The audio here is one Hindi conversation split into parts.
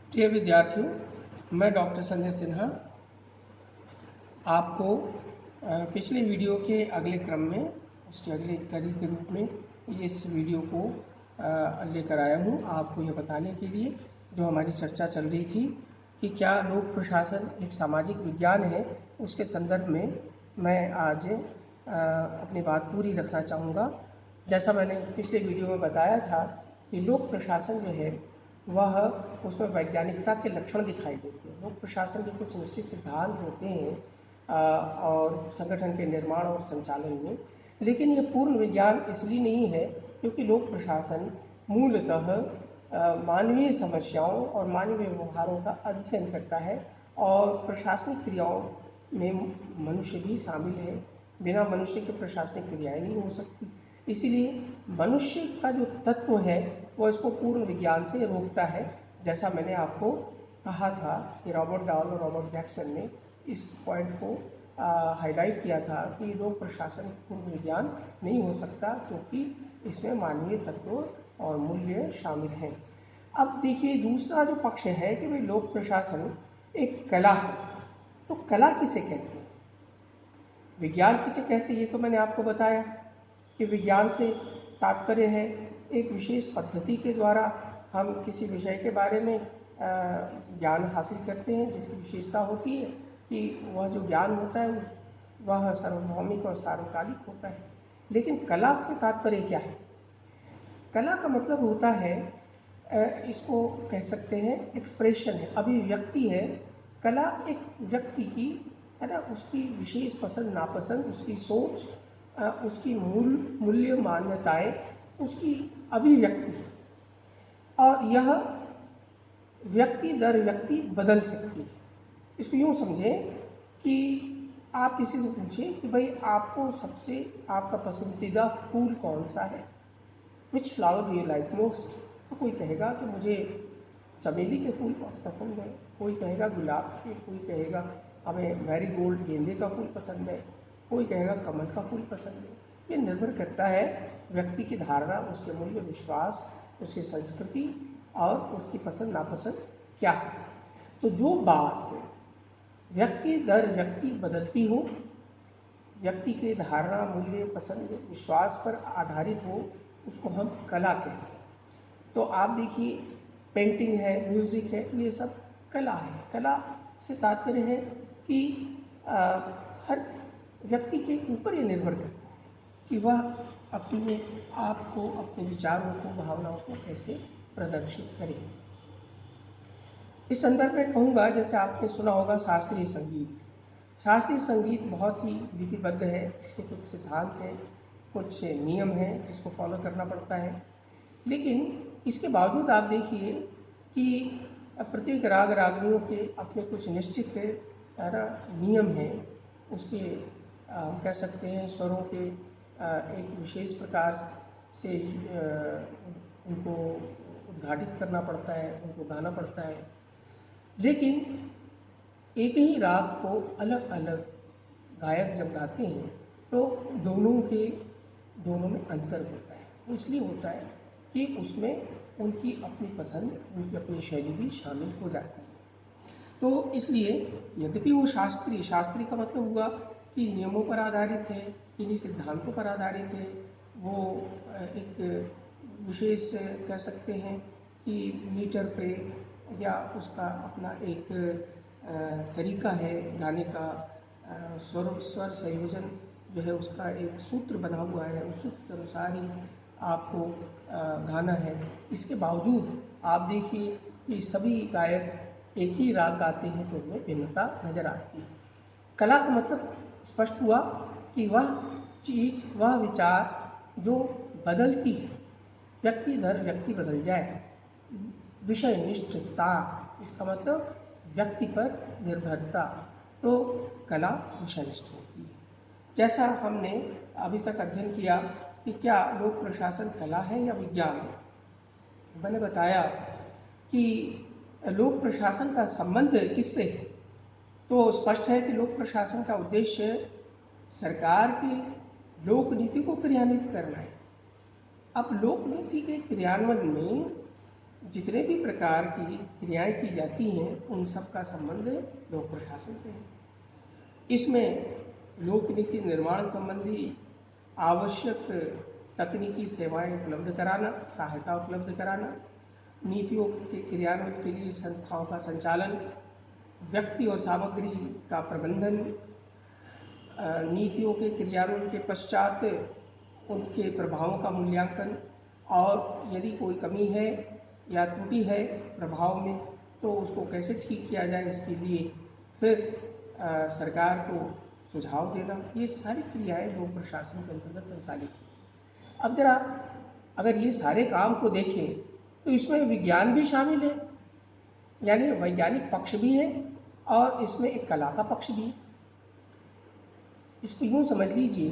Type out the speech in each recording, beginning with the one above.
प्रिय विद्यार्थियों, मैं डॉक्टर संजय सिन्हा आपको पिछले वीडियो के अगले क्रम में उसके अगले कड़ी के रूप में इस वीडियो को लेकर आया हूँ आपको यह बताने के लिए जो हमारी चर्चा चल रही थी कि क्या लोक प्रशासन एक सामाजिक विज्ञान है। उसके संदर्भ में मैं आज अपनी बात पूरी रखना चाहूँगा। जैसा मैंने पिछले वीडियो में बताया था कि लोक प्रशासन जो है वह उसमें वैज्ञानिकता के लक्षण दिखाई देते हैं। लोक प्रशासन के कुछ निश्चित सिद्धांत होते हैं और संगठन के निर्माण और संचालन में, लेकिन ये पूर्ण विज्ञान इसलिए नहीं है क्योंकि लोक प्रशासन मूलतः मानवीय समस्याओं और मानवीय व्यवहारों का अध्ययन करता है और प्रशासनिक क्रियाओं में मनुष्य भी शामिल है। बिना मनुष्य के प्रशासनिक क्रियाएं नहीं हो सकती। इसीलिए मनुष्य का जो तत्व है वो इसको पूर्ण विज्ञान से रोकता है। जैसा मैंने आपको कहा था कि रॉबर्ट डाल और रॉबर्ट जैक्सन ने इस पॉइंट को हाईलाइट किया था कि लोक प्रशासन पूर्ण विज्ञान नहीं हो सकता क्योंकि इसमें मानवीय तत्व और मूल्य शामिल हैं। अब देखिए, दूसरा जो पक्ष है कि भाई लोक प्रशासन एक कला है। तो कला किसे कहते हैं, विज्ञान किसे कहते हैं, ये तो मैंने आपको बताया कि विज्ञान से तात्पर्य है एक विशेष पद्धति के द्वारा हम किसी विषय के बारे में ज्ञान हासिल करते हैं, जिसकी विशेषता होती है कि वह जो ज्ञान होता है वह सार्वभौमिक और सार्वकालिक होता है। लेकिन कला से तात्पर्य क्या है? कला का मतलब होता है, इसको कह सकते हैं एक्सप्रेशन है, अभिव्यक्ति है। कला एक व्यक्ति की है ना, उसकी विशेष पसंद नापसंद, उसकी सोच, उसकी मूल्य मान्यताएं, उसकी अभिव्यक्ति है और यह व्यक्ति दर व्यक्ति बदल सकती है। इसको यूँ समझें कि आप किसी से पूछें कि भाई आपको सबसे आपका पसंदीदा फूल कौन सा है, विच फ्लावर यू लाइक मोस्ट, तो कोई कहेगा कि मुझे चमेली के फूल बहुत पसंद है, कोई कहेगा गुलाब के, कोई कहेगा हमें मैरीगोल्ड गेंदे का फूल पसंद है, कोई कहेगा कमल का फूल पसंद है। ये निर्भर करता है व्यक्ति की धारणा, उसके मूल्य, विश्वास, उसकी संस्कृति और उसकी पसंद नापसंद क्या है। तो जो बात व्यक्ति दर व्यक्ति बदलती हो, व्यक्ति के धारणा, मूल्य, पसंद, विश्वास पर आधारित हो, उसको हम कला कहते हैं। तो आप देखिए, पेंटिंग है, म्यूजिक है, ये सब कला है। कला से तात्पर्य है कि हर व्यक्ति के ऊपर ये निर्भर करता है कि वह अपने आप को, अपने विचारों को, भावनाओं को कैसे प्रदर्शित करे। इस संदर्भ में कहूँगा, जैसे आपने सुना होगा शास्त्रीय संगीत। शास्त्रीय संगीत बहुत ही विधिबद्ध है, इसके कुछ सिद्धांत हैं, कुछ नियम हैं जिसको फॉलो करना पड़ता है। लेकिन इसके बावजूद आप देखिए कि प्रत्येक राग रागनियों के अपने कुछ निश्चित नियम हैं। उसके हम कह सकते हैं स्वरों के एक विशेष प्रकार से उनको उद्घाटित करना पड़ता है, उनको गाना पड़ता है। लेकिन एक ही राग को अलग अलग गायक जब गाते हैं तो दोनों में अंतर होता है। वो इसलिए होता है कि उसमें उनकी अपनी पसंद, उनकी अपनी शैली भी शामिल हो जाती है। तो इसलिए यद्यपि वो शास्त्रीय का मतलब हुआ कि नियमों पर आधारित है, किन्हीं सिद्धांतों पर आधारित है, वो एक विशेष कह सकते हैं कि मीटर पे या उसका अपना एक तरीका है गाने का, स्वर संयोजन जो है उसका एक सूत्र बना हुआ है, उस सूत्र के अनुसार ही आपको गाना है। इसके बावजूद आप देखिए कि सभी गायक एक ही राग गाते हैं तो उनमें भिन्नता नजर आती है। कला का मतलब स्पष्ट हुआ कि वह चीज़, वह विचार जो बदलती है, व्यक्ति दर व्यक्ति बदल जाए। विषय निष्ठता, इसका मतलब व्यक्ति पर निर्भरता। तो कला विषयनिष्ठ होती है। जैसा हमने अभी तक अध्ययन किया कि क्या लोक प्रशासन कला है या विज्ञान है, मैंने बताया कि लोक प्रशासन का संबंध किससे है। तो स्पष्ट है कि लोक प्रशासन का उद्देश्य सरकार की लोक नीति को क्रियान्वित करना है। अब लोक नीति के क्रियान्वयन में जितने भी प्रकार की क्रियाएं की जाती हैं उन सब का संबंध लोक प्रशासन से है। इसमें लोक नीति निर्माण संबंधी आवश्यक तकनीकी सेवाएं उपलब्ध कराना, सहायता उपलब्ध कराना, नीतियों के क्रियान्वयन के लिए संस्थाओं का संचालन, व्यक्ति और सामग्री का प्रबंधन, नीतियों के क्रियान्वयन के पश्चात उनके प्रभावों का मूल्यांकन, और यदि कोई कमी है या त्रुटि है प्रभाव में तो उसको कैसे ठीक किया जाए, इसके लिए फिर सरकार को सुझाव देना। ये सारी क्रियाएं लोक प्रशासन के अंतर्गत संचालित हैं। अब जरा अगर ये सारे काम को देखें तो इसमें विज्ञान भी शामिल है, यानी वैज्ञानिक पक्ष भी है और इसमें एक कला का पक्ष भी है। इसको यूँ समझ लीजिए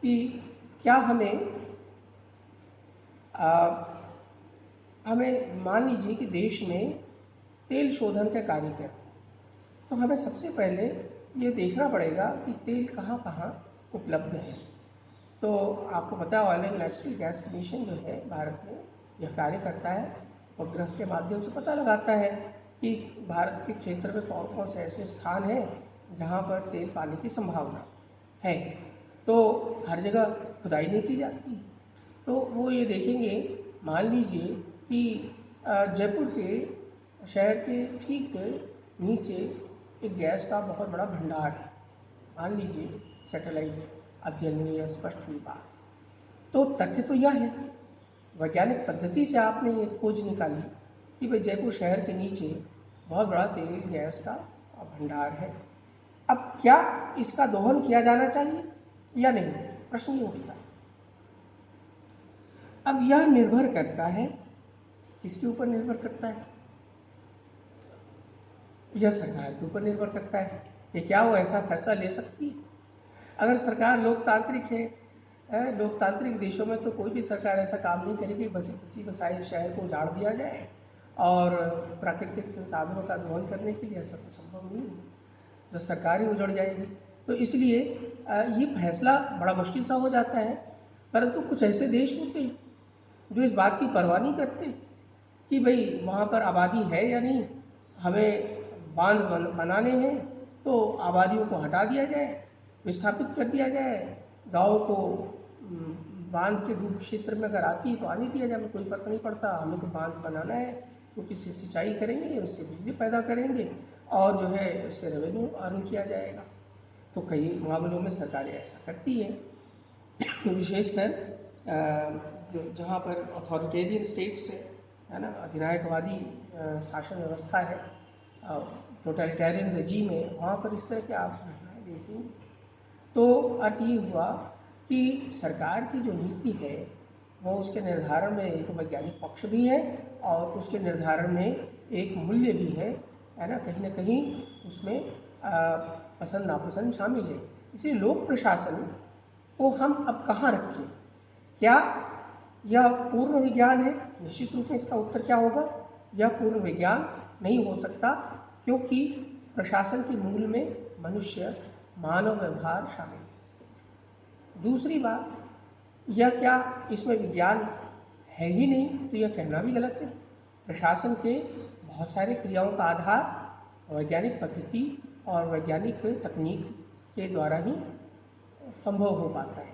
कि क्या हमें मान लीजिए कि देश में तेल शोधन का कार्य करें, तो हमें सबसे पहले ये देखना पड़ेगा कि तेल कहाँ कहाँ उपलब्ध है। तो आपको पता है oil and natural gas commission जो है भारत में यह कार्य करता है, उपग्रह के माध्यम से पता लगाता है कि भारत के क्षेत्र में कौन कौन से ऐसे स्थान हैं जहाँ पर तेल पाने की संभावना है। तो हर जगह खुदाई नहीं की जाती, तो वो ये देखेंगे, मान लीजिए कि जयपुर के शहर के ठीक नीचे एक गैस का बहुत बड़ा भंडार है, मान लीजिए सैटेलाइट अध्ययन में यह स्पष्ट हुई बात। तो तथ्य तो यह है, वैज्ञानिक पद्धति से आपने ये खोज निकाली कि भाई जयपुर शहर के नीचे बहुत बड़ा तेल गैस का भंडार है। अब क्या इसका दोहन किया जाना चाहिए या नहीं, प्रश्न ये उठता है। अब यह निर्भर करता है, किसके ऊपर निर्भर करता है? यह सरकार के ऊपर निर्भर करता है कि क्या वो ऐसा फैसला ले सकती है। अगर सरकार लोकतांत्रिक है, लोकतांत्रिक देशों में तो कोई भी सरकार ऐसा काम नहीं करेगी बस किसी बसाई शहर को उजाड़ दिया जाए और प्राकृतिक संसाधनों का दोहन करने के लिए, ऐसा तो संभव नहीं है, तो सरकार ही उजड़ जाएगी। तो इसलिए ये फैसला बड़ा मुश्किल सा हो जाता है। परंतु कुछ ऐसे देश होते हैं जो इस बात की परवाह नहीं करते कि भाई वहाँ पर आबादी है या नहीं, हमें बांध बनाने हैं तो आबादियों को हटा दिया जाए, विस्थापित कर दिया जाए, गाँव को बांध के डूब क्षेत्र में अगर आती है तो आने दिया जाए, कोई फर्क नहीं पड़ता, हमें तो बांध बनाना है क्योंकि इससे सिंचाई करेंगे, उससे बिजली पैदा करेंगे और जो है उससे रेवेन्यू अर्न किया जाएगा। तो कई मामलों में सरकारें ऐसा करती है, विशेषकर जहाँ पर अथॉरिटेरियन स्टेट्स है ना, अधिनायकवादी शासन व्यवस्था है, टोटलिटेरियन रेजीम है, वहाँ पर इस तरह के आप घटनाएं देखेंगे। तो अर्थ ये हुआ कि सरकार की जो नीति है वो उसके निर्धारण में एक वैज्ञानिक पक्ष भी है और उसके निर्धारण में एक मूल्य भी है ना, कहीं ना कहीं उसमें पसंद नापसंद शामिल है। इसलिए लोक प्रशासन को हम अब कहाँ रखें? क्या यह पूर्ण विज्ञान है? निश्चित रूप से इसका उत्तर क्या होगा, यह पूर्ण विज्ञान नहीं हो सकता, क्योंकि प्रशासन के मूल में मनुष्य मानव व्यवहार शामिल है। दूसरी बात, यह क्या इसमें विज्ञान है ही नहीं, तो यह कहना भी गलत है। प्रशासन के बहुत सारे क्रियाओं का आधार वैज्ञानिक पद्धति और वैज्ञानिक तकनीक के द्वारा ही संभव हो पाता है।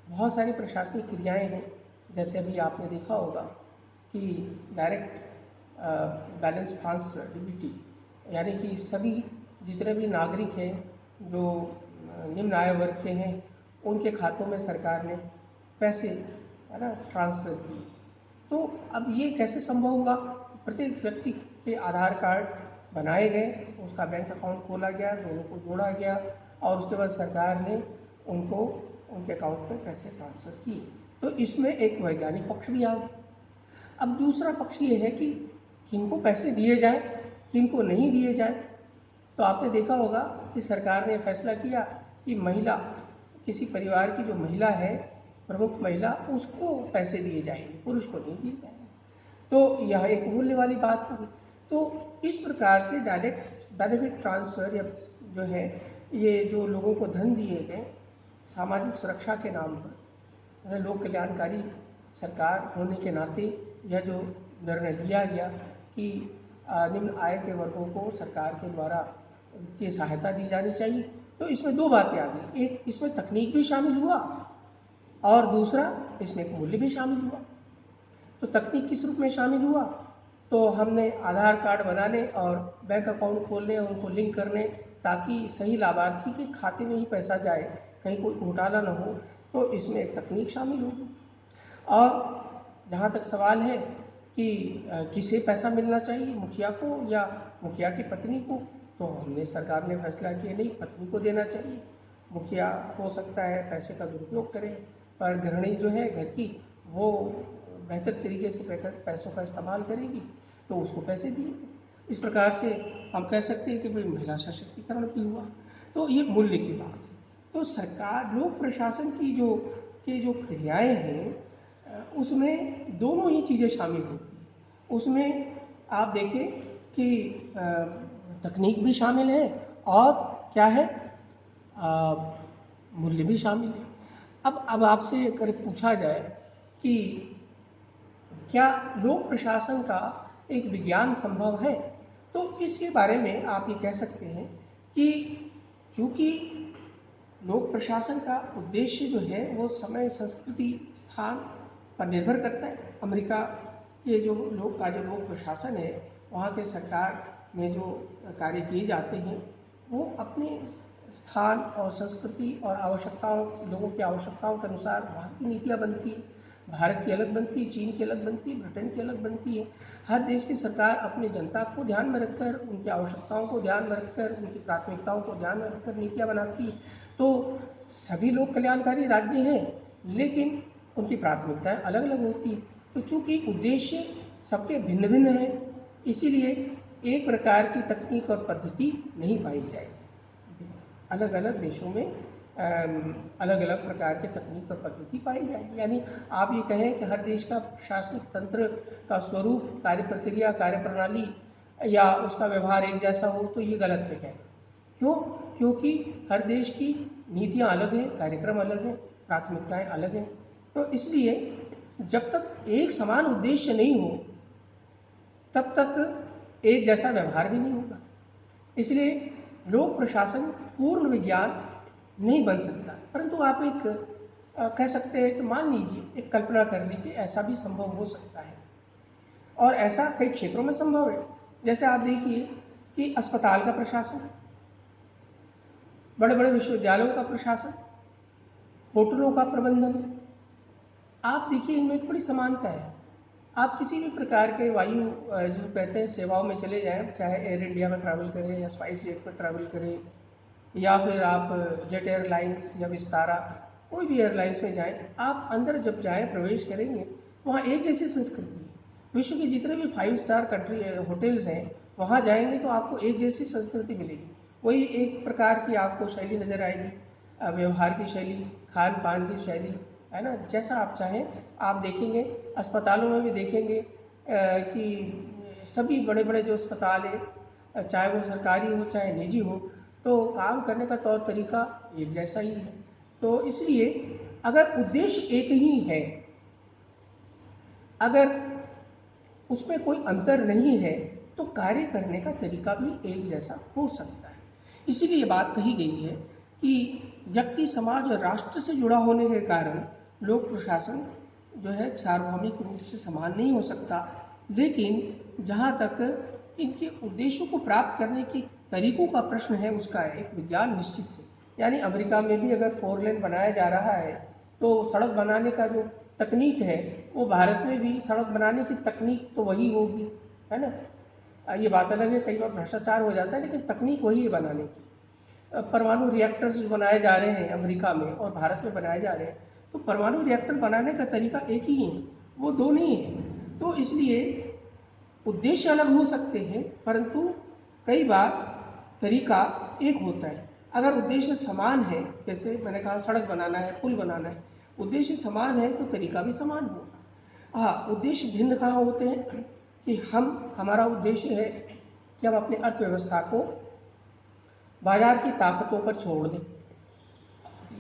बहुत सारी प्रशासनिक क्रियाएं हैं, जैसे अभी आपने देखा होगा कि डायरेक्ट बैलेंस ट्रांसफर डीबीटी, यानी कि सभी जितने भी नागरिक हैं जो निम्न आय वर्ग के हैं उनके खातों में सरकार ने पैसे है ना ट्रांसफर किए। तो अब ये कैसे संभव हुआ? प्रत्येक व्यक्ति के आधार कार्ड बनाए गए, उसका बैंक अकाउंट खोला गया, दोनों को जोड़ा गया और उसके बाद सरकार ने उनको उनके अकाउंट में पैसे ट्रांसफर किए। तो इसमें एक वैज्ञानिक पक्ष भी आ गया। अब दूसरा पक्ष ये है कि किनको पैसे दिए जाए, किनको नहीं दिए जाए। तो आपने देखा होगा कि सरकार ने फैसला किया कि महिला, किसी परिवार की जो महिला है, प्रमुख महिला, उसको पैसे दिए जाएंगे, पुरुष को नहीं दिए जाएंगे। तो यह एक मूल्य वाली बात होगी। तो इस प्रकार से डायरेक्ट बेनिफिट ट्रांसफर या जो है, ये जो लोगों को धन दिए गए सामाजिक सुरक्षा के नाम पर, लोक कल्याणकारी सरकार होने के नाते यह जो निर्णय लिया गया कि निम्न आय के वर्गों को सरकार के द्वारा वित्तीय सहायता दी जानी चाहिए। तो इसमें दो बातें आ गई, एक इसमें तकनीक भी शामिल हुआ और दूसरा इसमें एक मूल्य भी शामिल हुआ। तो तकनीक किस रूप में शामिल हुआ, तो हमने आधार कार्ड बनाने और बैंक अकाउंट खोलने और उनको लिंक करने ताकि सही लाभार्थी के खाते में ही पैसा जाए, कहीं कोई घोटाला न हो, तो इसमें एक तकनीक शामिल होगी। और जहाँ तक सवाल है कि किसे पैसा मिलना चाहिए, मुखिया को या मुखिया की पत्नी को, तो हमने सरकार ने फैसला किया नहीं, पत्नी को देना चाहिए। मुखिया हो सकता है पैसे का दुरुपयोग करे, पर गृहिणी जो है घर की, वो बेहतर तरीके से पैसों का इस्तेमाल करेगी तो उसको पैसे दिए। इस प्रकार से हम कह सकते हैं कि भाई महिला सशक्तिकरण भी हुआ। तो ये मूल्य की बात है। तो सरकार लोक प्रशासन की जो क्रियाएं हैं उसमें दोनों ही चीज़ें शामिल होती हैं। उसमें आप देखें कि तकनीक भी शामिल है और क्या है, मूल्य भी शामिल है। अब आपसे अगर पूछा जाए कि क्या लोक प्रशासन का एक विज्ञान संभव है, तो इसके बारे में आप ये कह सकते हैं कि चूंकि लोक प्रशासन का उद्देश्य जो है वो समय, संस्कृति, स्थान पर निर्भर करता है। अमेरिका के जो लोक प्रशासन है, वहाँ के सरकार में जो कार्य किए जाते हैं वो अपने स्थान और संस्कृति और आवश्यकताओं, लोगों की आवश्यकताओं के अनुसार वहाँ की नीतियाँ बनती है। भारत की अलग बनती है, चीन की अलग बनती है, ब्रिटेन की अलग बनती है। हर देश की सरकार अपनी जनता को ध्यान में रखकर, उनकी आवश्यकताओं को ध्यान में रखकर, उनकी प्राथमिकताओं को ध्यान में रखकर नीतियाँ बनाती है। तो सभी लोग कल्याणकारी राज्य हैं, लेकिन उनकी प्राथमिकताएं अलग अलग होती हैं। तो चूंकि उद्देश्य सबके भिन्न भिन्न हैं, इसीलिए एक प्रकार की तकनीक और पद्धति नहीं पाई जाएगी। अलग अलग देशों में अलग अलग प्रकार के तकनीक और पद्धति पाई जाएगी। यानी आप ये कहें कि हर देश का प्रशासनिक तंत्र का स्वरूप, कार्य प्रक्रिया, कार्य प्रणाली या उसका व्यवहार एक जैसा हो, तो ये गलत है कहना। क्यों? क्योंकि हर देश की नीतियाँ अलग हैं, कार्यक्रम अलग हैं, प्राथमिकताएं अलग हैं। तो इसलिए जब तक एक समान उद्देश्य नहीं हो तब तक एक जैसा व्यवहार भी नहीं होगा। इसलिए लोक प्रशासन पूर्ण विज्ञान नहीं बन सकता, परंतु आप एक कह सकते हैं कि मान लीजिए, एक कल्पना कर लीजिए, ऐसा भी संभव हो सकता है और ऐसा कई क्षेत्रों में संभव है। जैसे आप देखिए कि अस्पताल का प्रशासन, बड़े बड़े विश्वविद्यालयों का प्रशासन, होटलों का प्रबंधन, आप देखिए इनमें एक बड़ी समानता है। आप किसी भी प्रकार के वायु जो कहते हैं सेवाओं में चले जाएं, चाहे एयर इंडिया में ट्रैवल करें या स्पाइस जेट में ट्रैवल करें या फिर आप जेट एयरलाइंस या विस्तारा, कोई भी एयरलाइंस में जाएं, आप अंदर जब जाएं, प्रवेश करेंगे, वहाँ एक जैसी संस्कृति है। विश्व के जितने भी 5 स्टार कंट्री होटल्स हैं, वहाँ जाएंगे तो आपको एक जैसी संस्कृति मिलेगी। वही एक प्रकार की आपको शैली नजर आएगी, व्यवहार की शैली, खान पान की शैली, है ना, जैसा आप चाहें आप देखेंगे। अस्पतालों में भी देखेंगे कि सभी बड़े बड़े जो अस्पताल हैं, चाहे वो सरकारी हो चाहे निजी हो, तो काम करने का तौर तरीका एक जैसा ही है। तो इसलिए अगर उद्देश्य एक ही है, अगर उसमें कोई अंतर नहीं है, तो कार्य करने का तरीका भी एक जैसा हो सकता है। इसीलिए बात कही गई है कि व्यक्ति, समाज और राष्ट्र से जुड़ा होने के कारण लोक प्रशासन जो है सार्वभौमिक रूप से समान नहीं हो सकता, लेकिन जहाँ तक इनके उद्देश्यों को प्राप्त करने के तरीकों का प्रश्न है, उसका एक विज्ञान निश्चित है। यानी अमेरिका में भी अगर 4 लेन बनाया जा रहा है, तो सड़क बनाने का जो तकनीक है, वो भारत में भी सड़क बनाने की तकनीक तो वही होगी, है ना। ये बात अलग है, कई बार भ्रष्टाचार हो जाता है, लेकिन तकनीक वही है बनाने की। परमाणु रिएक्टर्स जो बनाए जा रहे हैं अमेरिका में और भारत में बनाए जा रहे हैं, तो परमाणु रिएक्टर बनाने का तरीका एक ही है, वो दो नहीं है। तो इसलिए उद्देश्य अलग हो सकते हैं, परंतु कई बार तरीका एक होता है। अगर उद्देश्य समान है, जैसे मैंने कहा सड़क बनाना है, पुल बनाना है, उद्देश्य समान है तो तरीका भी समान होगा। हाँ, उद्देश्य भिन्न कहाँ होते हैं कि हमारा उद्देश्य है कि हम अपनी अर्थव्यवस्था को बाजार की ताकतों पर छोड़ दें।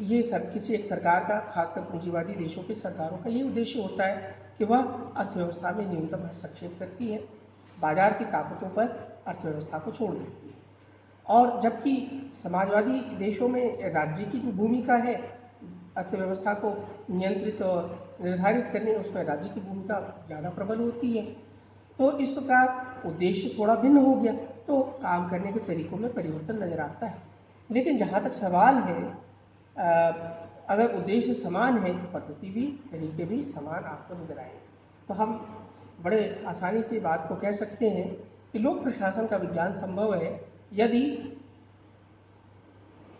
ये किसी एक सरकार का, खासकर पूंजीवादी देशों की सरकारों का ये उद्देश्य होता है कि वह अर्थव्यवस्था में न्यूनतम हस्तक्षेप करती है, बाजार की ताकतों पर अर्थव्यवस्था को छोड़ देती है। और जबकि समाजवादी देशों में राज्य की जो भूमिका है अर्थव्यवस्था को नियंत्रित और निर्धारित करने, उसमें राज्य की भूमिका ज़्यादा प्रबल होती है। तो इस प्रकार उद्देश्य थोड़ा भिन्न हो गया, तो काम करने के तरीकों में परिवर्तन नजर आता है। लेकिन जहाँ तक सवाल है, अगर उद्देश्य समान है तो पद्धति भी, तरीके भी समान आपको नजर आएंगे। तो हम बड़े आसानी से बात को कह सकते हैं कि लोक प्रशासन का विज्ञान संभव है यदि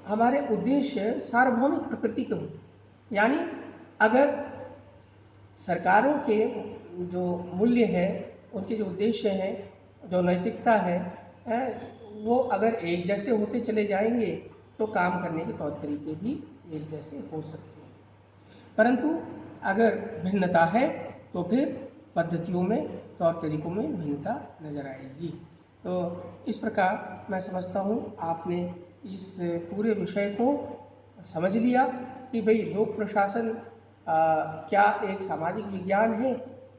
हमारे उद्देश्य सार्वभौमिक प्रकृति के हों। यानी अगर सरकारों के जो मूल्य हैं, उनके जो उद्देश्य हैं, जो नैतिकता है, वो अगर एक जैसे होते चले जाएंगे तो काम करने के तौर तरीके भी एक जैसे हो सकते हैं। परंतु अगर भिन्नता है तो फिर पद्धतियों में, तौर तरीकों में भिन्नता नजर आएगी। तो इस प्रकार मैं समझता हूँ आपने इस पूरे विषय को समझ लिया कि भाई लोक प्रशासन क्या एक सामाजिक विज्ञान है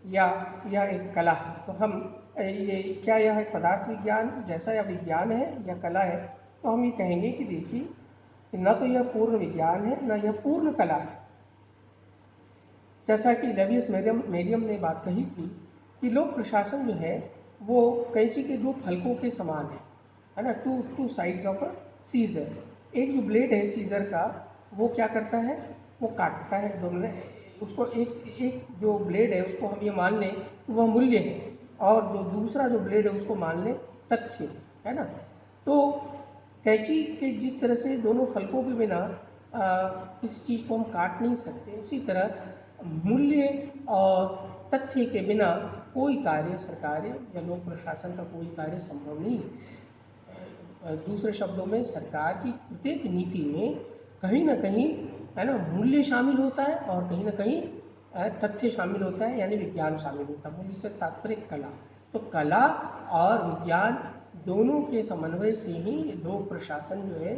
या यह एक कला है। तो हम ये क्या यह एक पदार्थ विज्ञान जैसा या विज्ञान है या कला है, तो हम ये कहेंगे कि देखिए, न तो यह पूर्ण विज्ञान है, न यह पूर्ण कला है। जैसा कि लेवियस मेरियम ने बात कही थी कि लोक प्रशासन जो है वो कैंची के दो फलकों के समान है ना, two sides of a seizure. एक जो ब्लेड है सीजर का, वो क्या करता है, वो काटता है दोनों उसको। एक जो ब्लेड है उसको हम ये मान लें कि वह मूल्य है, और जो दूसरा जो ब्लेड है उसको मान लें तथ्य, है ना। तो कैंची के जिस तरह से दोनों फलकों के बिना किसी चीज़ को हम काट नहीं सकते, उसी तरह मूल्य और तथ्य के बिना कोई कार्य, सरकारी या लोक प्रशासन का कोई कार्य संभव नहीं है। दूसरे शब्दों में सरकार की प्रत्येक नीति में कहीं ना कहीं, है ना, मूल्य शामिल होता है और कहीं ना कहीं तथ्य शामिल होता है, यानी विज्ञान शामिल होता है। मूल्य से तात्पर्य कला। तो कला और विज्ञान दोनों के समन्वय से ही लोक प्रशासन जो है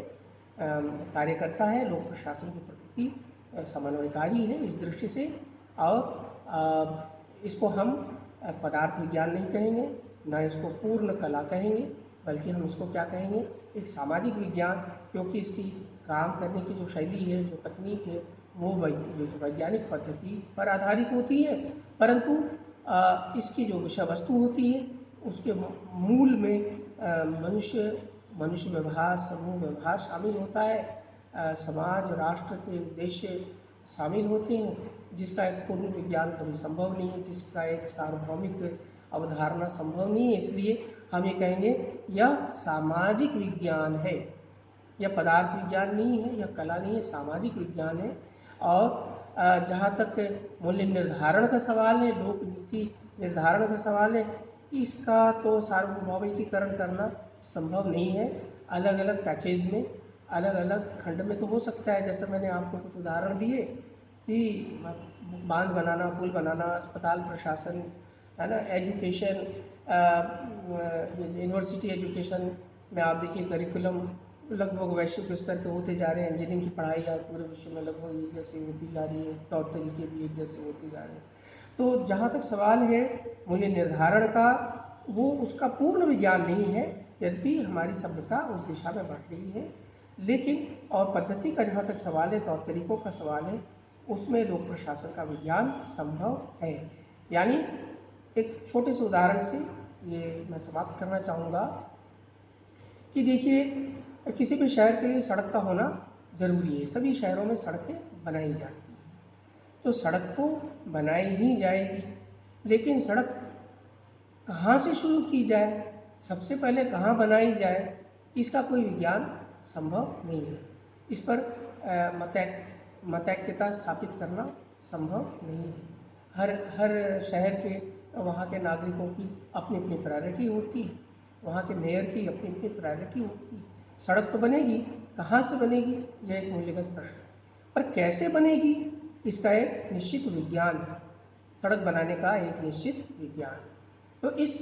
कार्य करता है। लोक प्रशासन की प्रकृति समन्वयकारी है इस दृष्टि से। और इसको हम पदार्थ विज्ञान नहीं कहेंगे, न इसको पूर्ण कला कहेंगे, बल्कि हम इसको क्या कहेंगे, एक सामाजिक विज्ञान, क्योंकि इसकी काम करने की जो शैली है, जो तकनीक है, वो वैज्ञानिक पद्धति पर आधारित होती है। परंतु इसकी जो विषय वस्तु होती है उसके मूल में मनुष्य व्यवहार, समूह व्यवहार शामिल होता है। समाज, राष्ट्र के उद्देश्य शामिल होते हैं, जिसका एक पूर्ण विज्ञान कभी संभव नहीं है, जिसका एक सार्वभौमिक अवधारणा संभव नहीं है। इसलिए हम ये कहेंगे यह सामाजिक विज्ञान है, यह पदार्थ विज्ञान नहीं है, यह कला नहीं है, सामाजिक विज्ञान है। और जहाँ तक मूल्य निर्धारण का सवाल है, लोक नीति निर्धारण का सवाल है, इसका तो सार्वभौमिकीकरण करना संभव नहीं है। अलग अलग पैकेज में, अलग अलग खंड में तो हो सकता है। जैसे मैंने आपको कुछ उदाहरण दिए कि बांध बनाना, पुल बनाना, अस्पताल प्रशासन, है ना, एजुकेशन, यूनिवर्सिटी एजुकेशन में आप देखिए करिकुलम लगभग वैश्विक स्तर के होते जा रहे हैं। इंजीनियरिंग की पढ़ाई आज पूरे विश्व में लगभग एक जैसी होती जा रही है, तौर तरीके भी एक जैसे होते जा रहे हैं। तो जहाँ तक सवाल है मूल्य निर्धारण का, वो उसका पूर्ण विज्ञान नहीं है, यद्यपि हमारी सभ्यता उस दिशा में बढ़ रही है। लेकिन और पद्धति का जहाँ तक सवाल है, तौर तरीकों का सवाल है, उसमें लोक प्रशासन का विज्ञान संभव है। यानी एक छोटे से उदाहरण से ये मैं समाप्त करना चाहूँगा कि देखिए, किसी भी शहर के लिए सड़क का होना जरूरी है। सभी शहरों में सड़कें बनाई जाती हैं, तो सड़क तो बनाई ही जाएगी, लेकिन सड़क कहाँ से शुरू की जाए, सबसे पहले कहाँ बनाई जाए, इसका कोई विज्ञान संभव नहीं है। इस पर मतैक्यता स्थापित करना संभव नहीं है। हर शहर के, वहाँ के नागरिकों की अपनी अपनी प्रायोरिटी होती है, वहाँ के मेयर की अपनी अपनी प्रायोरिटी होती है। सड़क तो बनेगी, कहाँ से बनेगी, यह एक मूल्यगत प्रश्न है, पर कैसे बनेगी इसका एक निश्चित विज्ञान है। सड़क बनाने का एक निश्चित विज्ञान। तो इस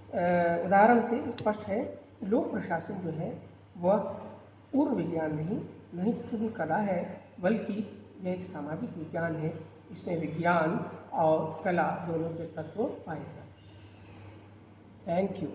उदाहरण से स्पष्ट है, लोक प्रशासन जो है वह पूर्ण विज्ञान नहीं पूर्ण कला है, बल्कि यह एक सामाजिक विज्ञान है। इसमें विज्ञान और कला दोनों के तत्व पाए जाते हैं। Thank you.